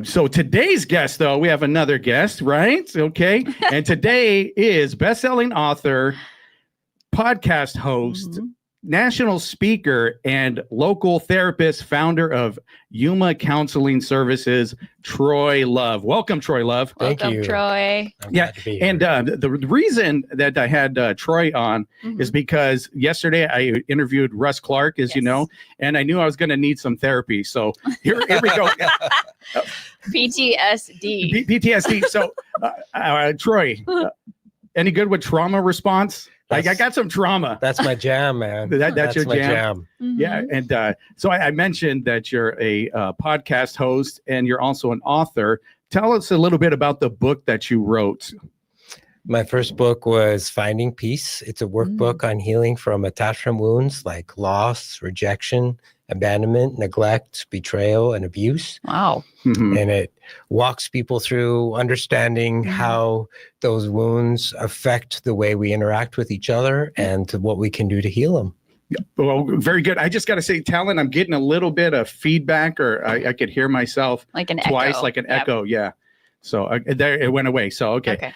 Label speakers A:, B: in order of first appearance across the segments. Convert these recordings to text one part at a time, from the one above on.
A: So today's guest, though, we have another guest, right? Okay. And today is best-selling author, podcast host, national speaker, and local therapist, founder of Yuma Counseling Services, Troy Love. Welcome, Troy Love.
B: Welcome,
C: Thank you.
B: Troy.
C: I'm glad to be here.
A: And the reason that I had Troy on is because yesterday I interviewed Russ Clark, as you know, and I knew I was going to need some therapy. So here we go.
B: PTSD.
A: PTSD. So, Troy, any good with trauma response? I got some trauma.
C: That's my jam, man.
A: That's your
C: my
A: jam. Yeah. And so I mentioned that you're a podcast host and you're also an author. Tell us a little bit about the book that you wrote.
C: My first book was Finding Peace. It's a workbook on healing from attachment wounds like loss, rejection, abandonment, neglect, betrayal, and abuse.
B: Wow.
C: And it walks people through understanding how those wounds affect the way we interact with each other and to what we can do to heal them.
A: Well, very good. I just got to say, Talon, I'm getting a little bit of feedback, or I could hear myself
B: Like an
A: twice,
B: echo.
A: like an echo. Yeah. So there it went away. So, okay.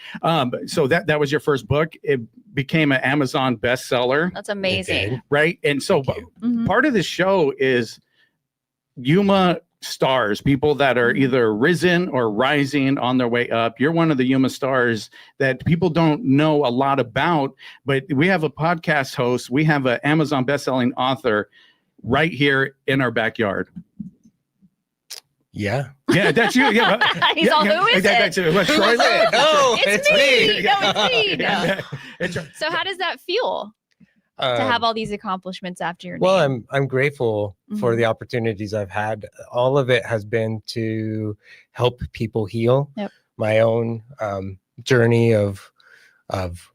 A: So that was your first book. It became an Amazon bestseller.
B: That's amazing.
A: Right. And so part of the show is Yuma stars, people that are either risen or rising on their way up. You're one of the Yuma stars that people don't know a lot about, but we have a podcast host. We have an Amazon bestselling author right here in our backyard.
C: Yeah.
A: Yeah, that's you. Yeah.
B: He's all, who is it?
A: That's it. Well, Troy Love.
C: Oh,
B: It's me.
A: Yeah.
B: No, it's me. No.
A: It's-
B: So how does that feel to have all these accomplishments after your
C: Well,
B: name?
C: I'm grateful for the opportunities I've had. All of it has been to help people heal.
B: Yep.
C: My own journey of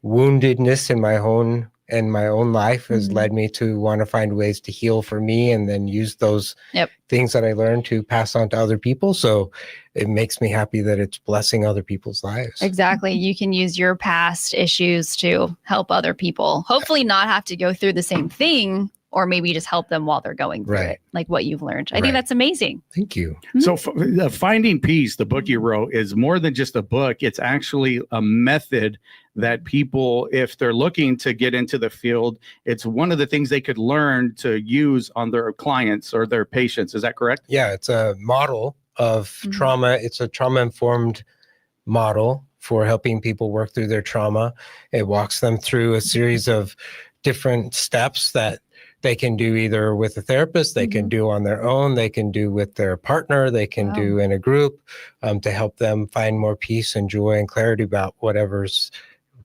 C: woundedness in my own life has led me to want to find ways to heal for me and then use those things that I learned to pass on to other people. So it makes me happy that it's blessing other people's lives.
B: Exactly. You can use your past issues to help other people, hopefully not have to go through the same thing, or maybe just help them while they're going through it, like what you've learned. I think that's amazing.
C: Thank you.
A: So Finding Peace, the book you wrote, is more than just a book. It's actually a method that people, if they're looking to get into the field, it's one of the things they could learn to use on their clients or their patients. Is that correct?
C: Yeah, it's a model of trauma. It's a trauma-informed model for helping people work through their trauma. It walks them through a series of different steps that they can do either with a therapist, they can do on their own, they can do with their partner, they can do in a group to help them find more peace and joy and clarity about whatever's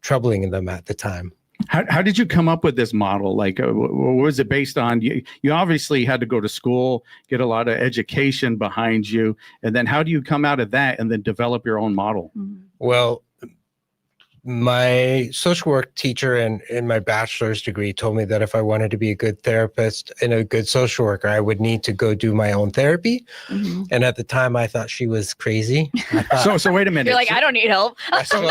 C: troubling them at the time.
A: How did you come up with this model? Like, what was it based on? You obviously had to go to school, get a lot of education behind you. And then how do you come out of that and then develop your own model?
C: Well, my social work teacher in my bachelor's degree told me that if I wanted to be a good therapist and a good social worker, I would need to go do my own therapy. And at the time, I thought she was crazy.
A: So wait a minute.
B: You're like, I don't need help.
A: So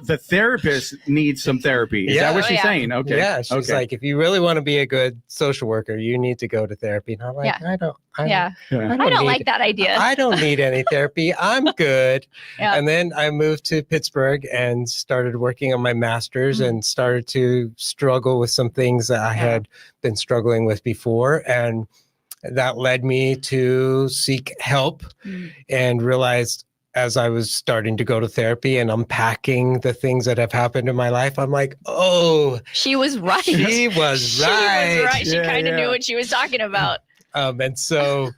A: the therapist needs some therapy. Is that what she's saying? Okay.
C: Yeah, she's like, if you really want to be a good social worker, you need to go to therapy. And I'm like, I don't
B: like that idea.
C: I don't need any therapy. I'm good.
B: Yeah.
C: And then I moved to Pittsburgh and started working on my master's and started to struggle with some things that I had been struggling with before. And that led me to seek help and realized as I was starting to go to therapy and unpacking the things that have happened in my life, I'm like, oh,
B: she was right.
C: She was right.
B: She kind of knew what she was talking about.
C: And so,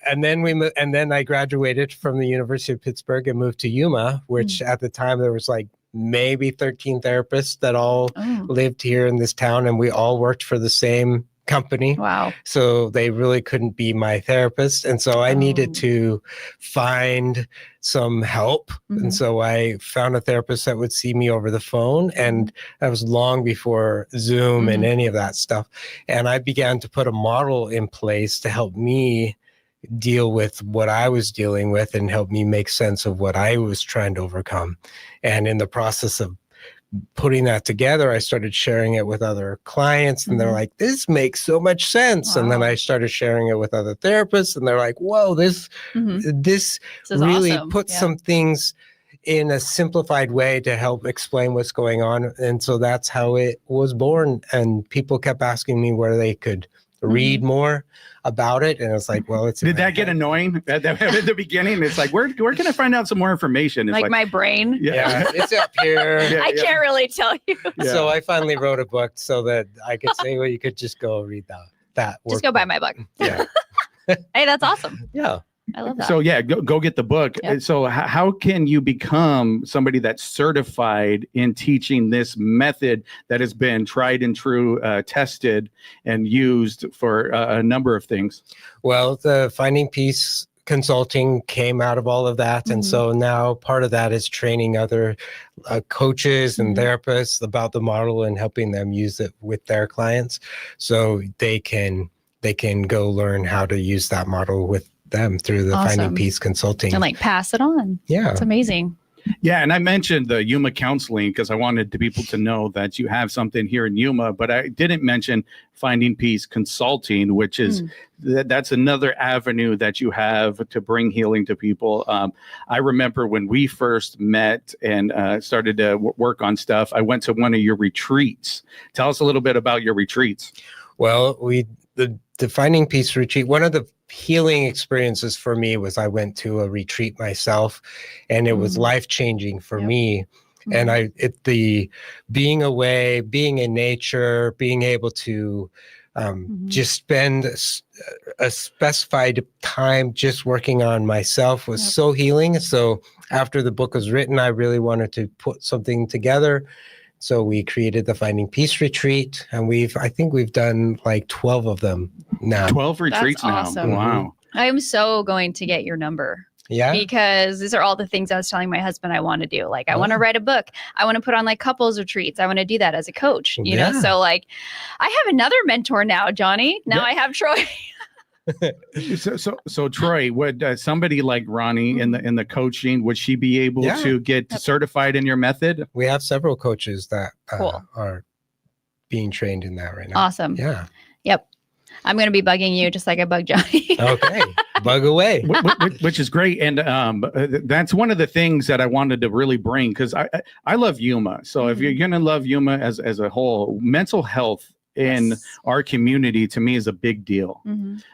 C: and then I graduated from the University of Pittsburgh and moved to Yuma, which at the time there was like maybe 13 therapists that all lived here in this town, and we all worked for the same company.
B: Wow.
C: So they really couldn't be my therapist. And so I needed to find some help. And so I found a therapist that would see me over the phone. And that was long before Zoom and any of that stuff. And I began to put a model in place to help me deal with what I was dealing with and help me make sense of what I was trying to overcome. And in the process of putting that together, I started sharing it with other clients, and they're like, this makes so much sense.
B: Wow.
C: And then I started sharing it with other therapists, and they're like, whoa, this
B: is
C: really
B: awesome.
C: puts some things in a simplified way to help explain what's going on. And so that's how it was born. And people kept asking me where they could read more about it, and it's like, well, it's
A: did that get annoying at the beginning? It's like, where can I find out some more information? It's
B: like my brain.
C: Yeah, it's up here.
B: I can't really tell you.
C: So I finally wrote a book so that I could say, well, you could just go read that
B: Just go buy my book.
C: Yeah.
B: Hey, that's awesome.
C: Yeah.
B: I love that.
A: So yeah, go get the book.
B: Yep.
A: So how can you become somebody that's certified in teaching this method that has been tried and true, tested and used for a number of things?
C: Well, the Finding Peace consulting came out of all of that. And so now part of that is training other coaches and therapists about the model and helping them use it with their clients, so they can go learn how to use that model with them through the Finding Peace consulting.
B: And like pass it on.
C: Yeah.
B: It's amazing.
A: Yeah, and I mentioned the Yuma counseling because I wanted the people to know that you have something here in Yuma, but I didn't mention Finding Peace Consulting, which is that's another avenue that you have to bring healing to people. I remember when we first met and started to work on stuff, I went to one of your retreats. Tell us a little bit about your retreats.
C: Well, the Finding Peace retreat, one of the healing experiences for me was I went to a retreat myself, and it was life-changing for me. And the being away, being in nature, being able to just spend a specified time just working on myself was so healing. So after the book was written, I really wanted to put something together. So we created the Finding Peace retreat, and I think we've done like 12 of them now.
A: 12 retreats now.
B: Awesome.
A: Wow.
B: I'm so going to get your number.
C: Yeah.
B: Because these are all the things I was telling my husband I want to do. Like, I want to write a book. I want to put on like couples retreats. I want to do that as a coach, you know? So like, I have another mentor now, Johnny. Now I have Troy.
A: So Troy, would somebody like Ronnie in the coaching, would she be able to get certified in your method?
C: We have several coaches that are being trained in that right now.
B: Awesome.
C: Yeah.
B: Yep. I'm going to be bugging you just like I bug Johnny.
C: Okay. Bug away.
A: Which is great. And that's one of the things that I wanted to really bring, because I love Yuma. So if you're going to love Yuma as a whole, mental health in our community to me is a big deal,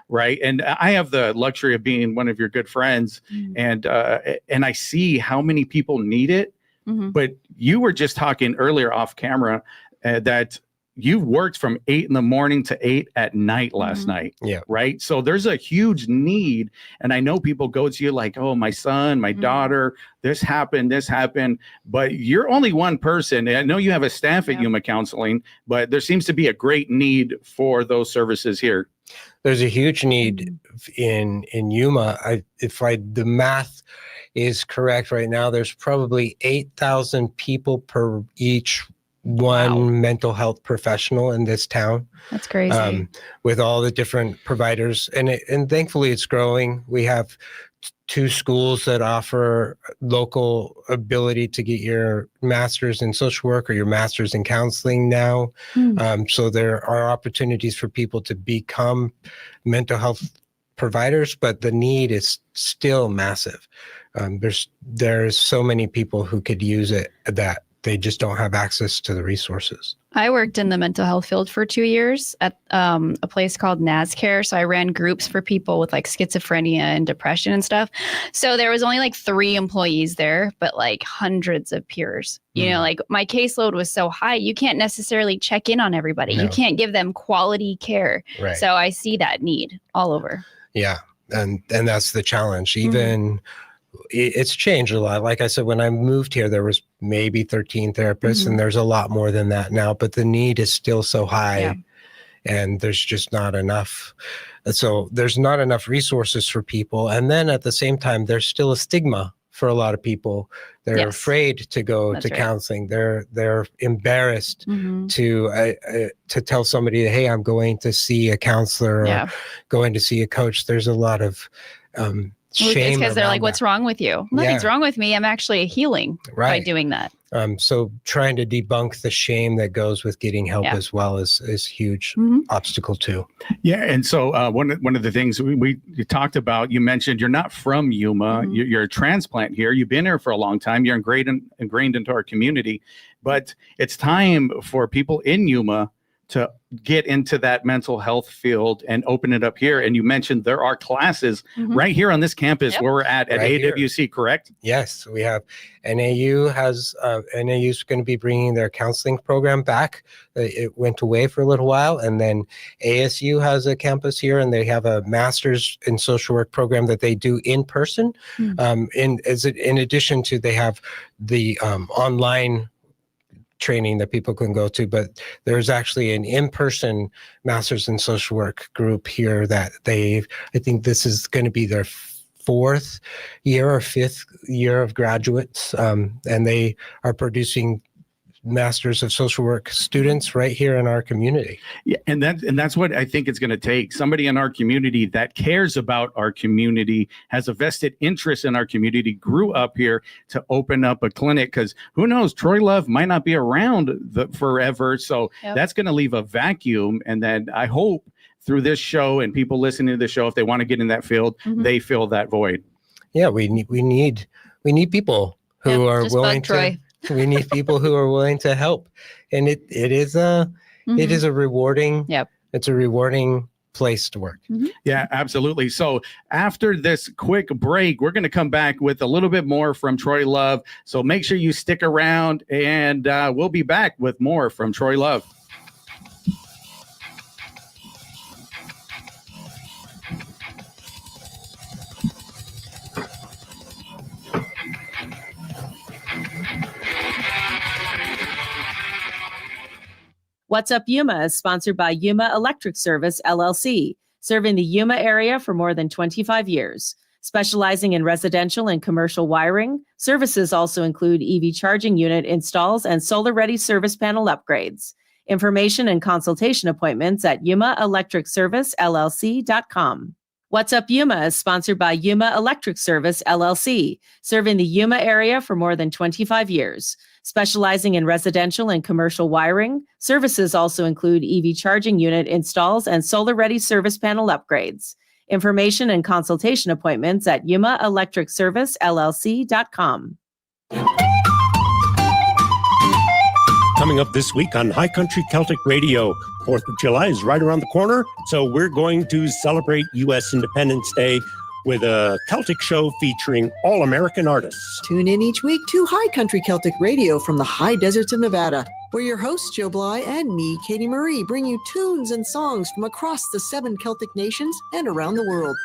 A: right? And I have the luxury of being one of your good friends, and I see how many people need it. But you were just talking earlier off camera that you worked from 8 a.m. to 8 p.m. last night. Yeah. Right. So there's a huge need. And I know people go to you like, oh, my son, my daughter, this happened. But you're only one person. And I know you have a staff at Yuma Counseling, but there seems to be a great need for those services here.
C: There's a huge need in Yuma. The math is correct right now, there's probably 8,000 people per each one mental health professional in this town.
B: That's crazy.
C: With all the different providers, and thankfully it's growing. We have 2 schools that offer local ability to get your master's in social work or your master's in counseling now. So there are opportunities for people to become mental health providers, but the need is still massive. There's so many people who could use it that they just don't have access to the resources.
B: I worked in the mental health field for 2 years at a place called NASCARE. So I ran groups for people with like schizophrenia and depression and stuff. So there was only like 3 employees there, but like hundreds of peers. You know, like my caseload was so high, you can't necessarily check in on everybody. No. You can't give them quality care. Right. So I see that need all over.
C: Yeah. And that's the challenge. Even it's changed a lot. Like I said, when I moved here, there was maybe 13 therapists, and there's a lot more than that now, but the need is still so high, and there's just not enough. So there's not enough resources for people. And then at the same time, there's still a stigma for a lot of people. They're afraid to go to counseling. They're embarrassed to tell somebody, hey, I'm going to see a counselor or going to see a coach. There's a lot of shame.
B: It's because they're like,
C: around
B: what's
C: that.
B: wrong with you? Nothing's wrong with me. I'm actually healing by
C: Right.
B: doing that.
C: So trying to debunk the shame that goes with getting help
B: Yeah.
C: as well is huge obstacle too.
A: Yeah, and so one of the things you talked about, you mentioned you're not from Yuma. You're a transplant here. You've been here for a long time. You're ingrained into our community, but it's time for people in Yuma to get into that mental health field and open it up here. And you mentioned there are classes right here on this campus where we're at
C: Right
A: AWC,
C: here.
A: correct?
C: Yes, we have NAU's going to be bringing their counseling program back. It went away for a little while, and then ASU has a campus here, and they have a master's in social work program that they do in person. In addition to, they have the online training that people can go to, but there's actually an in-person master's in social work group here that I think this is going to be their 4th year or 5th year of graduates, and they are producing masters of social work students right here in our community.
A: Yeah, and that's what I think it's going to take. Somebody in our community that cares about our community, has a vested interest in our community, grew up here to open up a clinic, because who knows, Troy Love might not be around forever. So that's going to leave a vacuum. And then I hope through this show and people listening to the show, if they want to get in that field, they fill that void.
C: Yeah, we need people who are willing to. We need people who are willing to help, and it is a rewarding. It's a rewarding place to work.
A: Yeah, absolutely. So after this quick break, we're going to come back with a little bit more from Troy Love. So make sure you stick around, and we'll be back with more from Troy Love.
D: What's Up Yuma is sponsored by Yuma Electric Service, LLC, serving the Yuma area for more than 25 years. Specializing in residential and commercial wiring, services also include EV charging unit installs and solar-ready service panel upgrades. Information and consultation appointments at yumaelectricservicellc.com. What's Up Yuma is sponsored by Yuma Electric Service, LLC, serving the Yuma area for more than 25 years. Specializing in residential and commercial wiring, services also include EV charging unit installs and solar-ready service panel upgrades. Information and consultation appointments at yumaelectricservicellc.com.
E: Coming up this week on High Country Celtic Radio, 4th of July is right around the corner, so we're going to celebrate U.S. Independence Day with a Celtic show featuring all-American artists.
F: Tune in each week to High Country Celtic Radio from the high deserts of Nevada, where your hosts, Joe Bly and me, Katie Marie, bring you tunes and songs from across the 7 Celtic nations and around the world.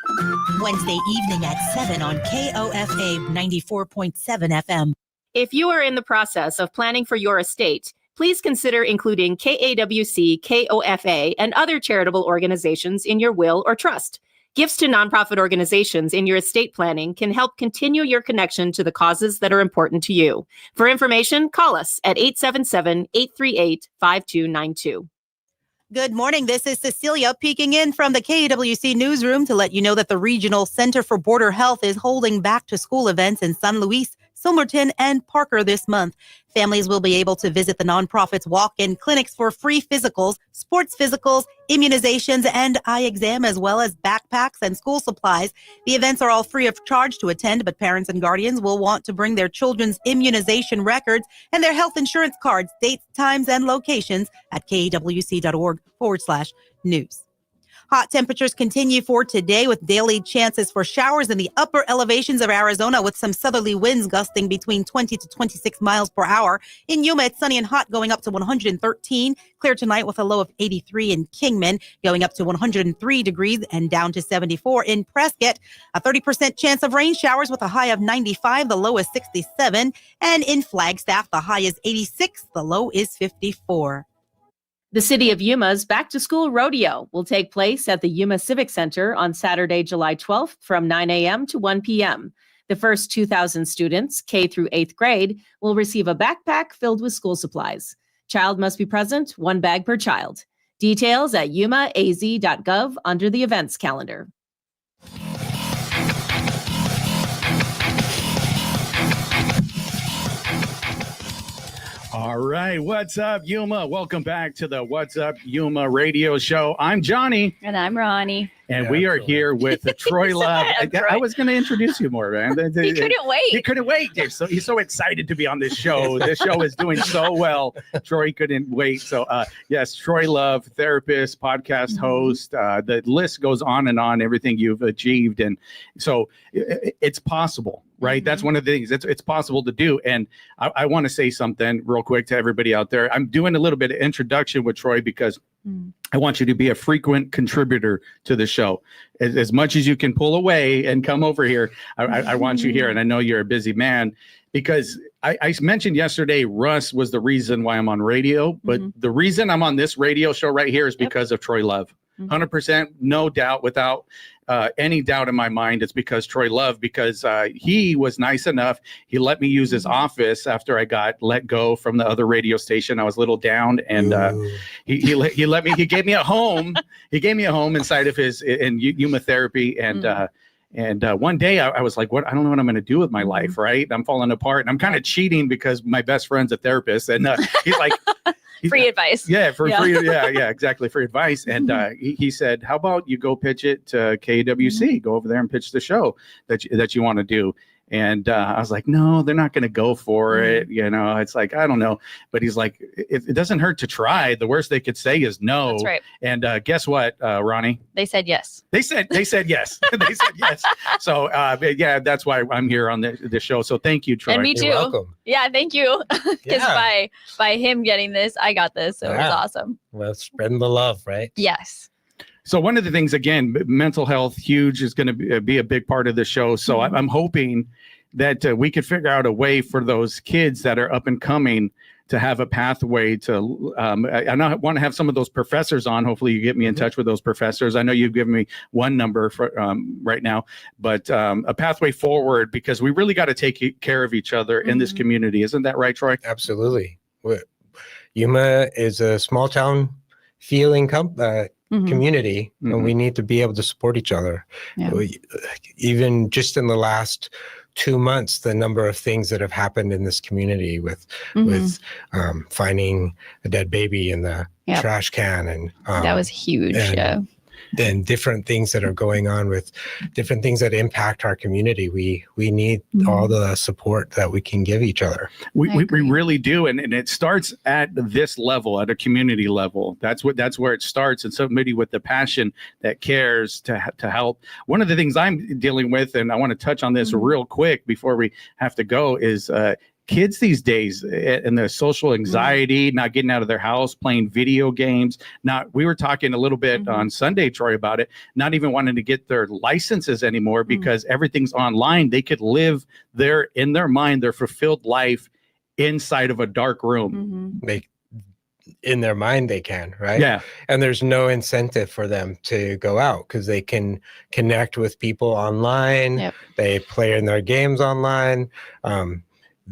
G: Wednesday evening at 7 on KOFA 94.7 FM.
H: If you are in the process of planning for your estate, please consider including KAWC, KOFA, and other charitable organizations in your will or trust. Gifts to nonprofit organizations in your estate planning can help continue your connection to the causes that are important to you. For information, call us at 877-838-5292.
G: Good morning. This is Cecilia peeking in from the KWC newsroom to let you know that the Regional Center for Border Health is holding back to school events in San Luis, Somerton, and Parker this month. Families will be able to visit the nonprofit's walk-in clinics for free physicals, sports physicals, immunizations, and eye exam, as well as backpacks and school supplies. The events are all free of charge to attend, but parents and guardians will want to bring their children's immunization records and their health insurance cards, dates, times, and locations at kwc.org/news. Hot temperatures continue for today with daily chances for showers in the upper elevations of Arizona with some southerly winds gusting between 20 to 26 miles per hour. In Yuma, it's sunny and hot going up to 113. Clear tonight with a low of 83 in Kingman, going up to 103 degrees and down to 74 in Prescott. A 30% chance of rain showers with a high of 95. The low is 67. And in Flagstaff, the high is 86. The low is 54.
D: The City of Yuma's Back to School Rodeo will take place at the Yuma Civic Center on Saturday, July 12th from 9 a.m. to 1 p.m. The first 2,000 students, K through 8th grade, will receive a backpack filled with school supplies. Child must be present, 1 bag per child. Details at yumaaz.gov under the events calendar.
A: All right. What's up, Yuma? Welcome back to the What's Up, Yuma radio show. I'm Johnny.
B: And I'm Ronnie.
A: And we are here with Troy Love. I was going to introduce you more, man.
B: He couldn't wait.
A: He couldn't wait. He's so excited to be on this show. This show is doing so well. Troy couldn't wait. So, yes, Troy Love, therapist, podcast host. The list goes on and on, everything you've achieved. And so it's possible, right? That's one of the things. It's possible to do. And I want to say something real quick to everybody out there. I'm doing a little bit of introduction with Troy because I want you to be a frequent contributor to the show. As much as you can pull away and come over here, I want you here. And I know you're a busy man because I mentioned yesterday, Russ was the reason why I'm on radio. But the reason I'm on this radio show right here is because of Troy Love. 100%, no doubt, without any doubt in my mind, it's because Troy Love, because he was nice enough. He let me use his office after I got let go from the other radio station. I was a little down, and he let me. He gave me a home. He gave me a home inside of his in Yuma therapy, and one day I was like, "What? I don't know what I'm going to do with my life. Right? I'm falling apart, and I'm kind of cheating because my best friend's a therapist, and he's like."
B: Free advice.
A: Yeah, free. Yeah, exactly. Free advice. And he said, "How about you go pitch it to KWC? Go over there and pitch the show that you want to do." And I was like, "No, they're not going to go for it." You know, it's like, I don't know. But he's like, it doesn't hurt to try. The worst they could say is no.
B: That's right.
A: And guess what, Ronnie?
B: They said yes.
A: They said yes. They said yes. So yeah, that's why I'm here on the show. So thank you, Troy.
B: And me too.
C: You're welcome.
B: Yeah, thank you. Because by him getting this, I got this. So it was awesome.
C: Well, spreading the love, right?
B: Yes.
A: So one of the things, again, mental health, huge, is going to be a big part of the show. So I'm hoping that we could figure out a way for those kids that are up and coming to have a pathway to, I want to have some of those professors on. Hopefully you get me in touch with those professors. I know you've given me one number for right now, but a pathway forward, because we really got to take care of each other in this community. Isn't that right, Troy?
C: Absolutely. Yuma is a small town feeling community, and we need to be able to support each other.
B: Yeah.
C: Even just in the last 2 months, the number of things that have happened in this community with finding a dead baby in the trash can, and
B: that was huge.
C: Then different things that are going on with different things that impact our community. We need all the support that we can give each other.
A: We really do. And it starts at this level, at a community level. That's where it starts. And somebody with the passion that cares to help. One of the things I'm dealing with, and I want to touch on this real quick before we have to go, is kids these days and the social anxiety, not getting out of their house, playing video games. We were talking a little bit on Sunday, Troy, about it, not even wanting to get their licenses anymore because everything's online. They could live in their mind, their fulfilled life inside of a dark room.
C: In their mind they can, right?
A: Yeah.
C: And there's no incentive for them to go out because they can connect with people online. They play in their games online.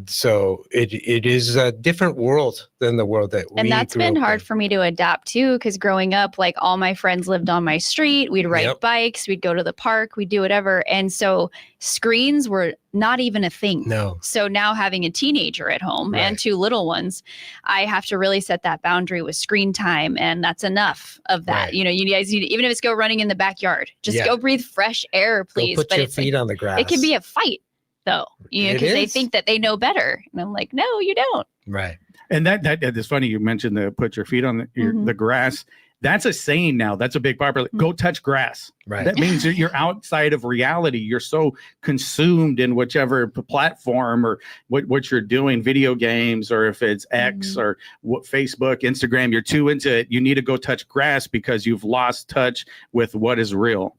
C: So it is a different world than the world that we
B: and that's
C: grew
B: been
C: up
B: hard
C: in.
B: for me to adapt too, because growing up, like all my friends lived on my street. We'd ride bikes, we'd go to the park, we'd do whatever. And so screens were not even a thing.
C: No.
B: So now having a teenager at home and 2 little ones, I have to really set that boundary with screen time. And that's enough of that. You know, you guys need, even if it's go running in the backyard, just go breathe fresh air, please.
C: Go put your feet on the grass.
B: It can be a fight though, you know, because they think that they know better. And I'm like, no, you don't.
C: Right.
A: And that it's funny you mentioned the put your feet on the grass. That's a saying now. That's a big popular. Go touch grass.
C: Right.
A: That means you're outside of reality. You're so consumed in whichever platform or what you're doing, video games, or if it's X or Facebook, Instagram, you're too into it. You need to go touch grass because you've lost touch with what is real.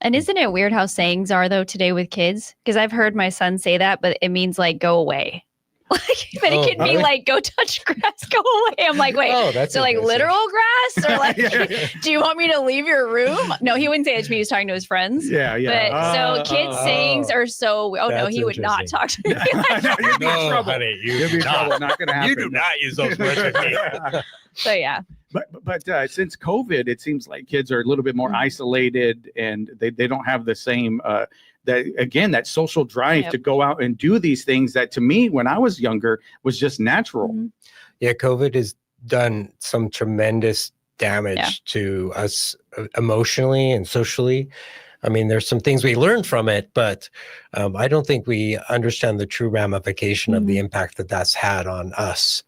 B: And isn't it weird how sayings are though today with kids? Because I've heard my son say that, but it means like go away. Like, but it could be like go touch grass, go away. I'm like, wait, so like literal grass, or like, do you want me to leave your room? No, he wouldn't say it to me. He was talking to his friends. But so kids' sayings are so. Oh no, he would not talk to me. Like that.
A: You'd be in trouble. Honey, you'd be in trouble. Not gonna happen.
C: You do not use those words with me.
B: So yeah.
A: But since COVID, it seems like kids are a little bit more isolated, and they don't have the same that social drive to go out and do these things that to me when I was younger was just natural.
C: Yeah, COVID has done some tremendous damage to us emotionally and socially. I mean, there's some things we learned from it, but I don't think we understand the true ramification of the impact that that's had on us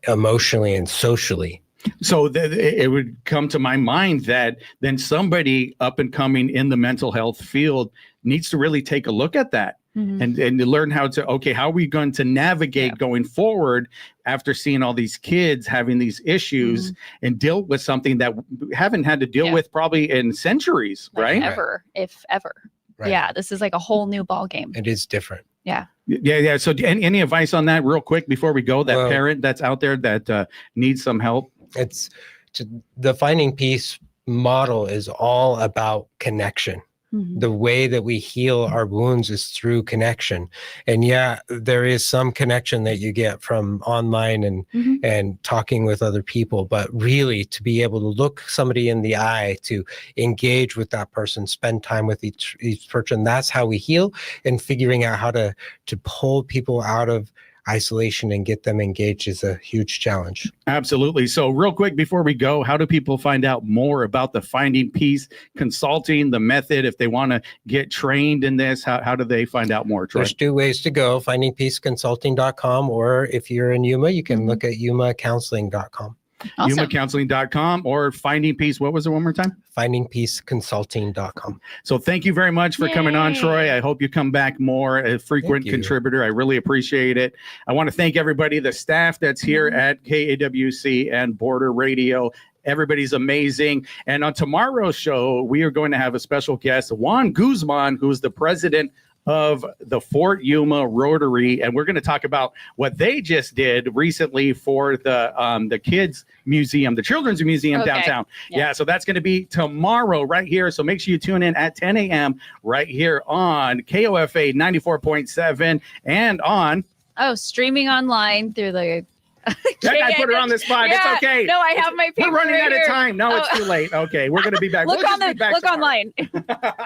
C: emotionally and socially.
A: So it would come to my mind that then somebody up and coming in the mental health field needs to really take a look at that. And learn how are we going to navigate going forward after seeing all these kids having these issues and deal with something that we haven't had to deal with probably in centuries, right?
B: Ever, if ever.
C: Right.
B: Yeah, this is like a whole new ball game.
C: It is different.
B: Yeah.
A: So any advice on that real quick before we go, that parent that's out there that needs some help?
C: The Finding Peace model is all about connection. The way that we heal our wounds is through connection. And there is some connection that you get from online and talking with other people, but really to be able to look somebody in the eye, to engage with that person, spend time with each person, that's how we heal. And figuring out how to pull people out of isolation and get them engaged is a huge challenge.
A: Absolutely. So real quick before we go, how do people find out more about the Finding Peace consulting, the method? If they want to get trained in this, how do they find out more, Troy?
C: There's two ways to go, findingpeaceconsulting.com, or if you're in Yuma, you can look at yumacounseling.com.
B: Awesome.
A: YumaCounseling.com or Finding Peace. What was it one more time?
C: Findingpeaceconsulting.com.
A: So thank you very much for coming on, Troy. I hope you come back more, a frequent contributor. I really appreciate it. I want to thank everybody, the staff that's here at KAWC and Border Radio. Everybody's amazing. And on tomorrow's show, we are going to have a special guest, Juan Guzman, who's the president of the Fort Yuma Rotary, and we're going to talk about what they just did recently for the kids museum, the children's museum downtown. So that's going to be tomorrow right here. So make sure you tune in at 10 a.m. right here on KOFA 94.7 and on
B: streaming online through the
A: I put her on the spot. It's okay.
B: No, I have my paper.
A: We're running out
B: here.
A: of time. No, it's too late. Okay, we're going to be back.
B: Look online.